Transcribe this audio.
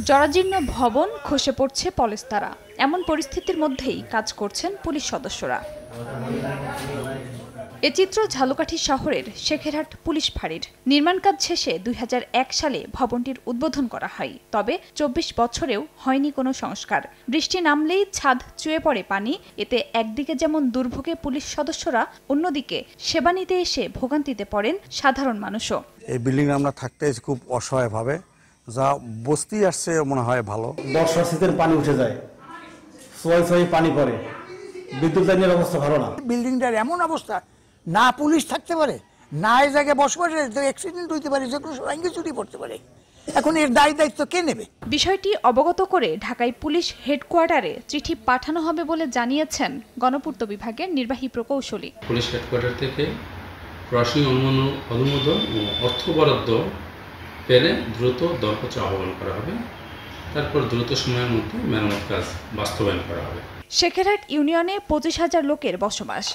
জরাজীর্ণ ভবন খসে পড়ছে পলেস্তারা। এমন পরিস্থিতির মধ্যেই কাজ করছেন পুলিশ সদস্যরা। এ চিত্র ঝালকাঠি শহরের শেখেরহাট পুলিশ ফাঁড়ির। নির্মাণ কাজ শেষে ২০০১ সালে ভবনটির উদ্বোধন করা হয়। তবে ২৪ বছরেও হয়নি কোনো সংস্কার। বৃষ্টি নামলেই ছাদ চুয়ে পড়ে পানি। এতে একদিকে যেমন দুর্ভোগে পুলিশ সদস্যরা, অন্যদিকে সেবা নিতে এসে ভোগান্তিতে পড়েন সাধারণ মানুষও। এই বিল্ডিং আমরা থাকতে খুব অসহায়ভাবে, যা বস্তি আসছে মনে হয় ভালো। বর্ষার শীতের পানি উঠে যায়, সোয়াই পানি পড়ে, বিদ্যুৎ লাইনের অবস্থা ভালো না। বিল্ডিংটার এমন অবস্থা, না পুলিশ থাকতে পারে, না এই জায়গায় বসবাস, অ্যাক্সিডেন্ট হইতে পারে, যে কোনো সময় চুরি পড়তে পারে। এখন এর দায়িত্ব কে নেবে? বিষয়টি অবগত করে ঢাকায় পুলিশ হেডকোয়ার্টারে চিঠি পাঠানো হবে বলে জানিয়েছেন গণপূর্ত বিভাগের নির্বাহী প্রকৌশলী। পুলিশ হেডকোয়ার্টার থেকে প্রশাসনিক অনুমোদন ও অর্থ বরাদ্দ পেলে দ্রুত দরপত্র আহ্বান করা হবে। তারপর দ্রুত সময়ের মধ্যে মেরামত কাজ বাস্তবায়ন করা হবে। শেখেরহাট ইউনিয়নে ২৫,০০০ লোকের বসবাস।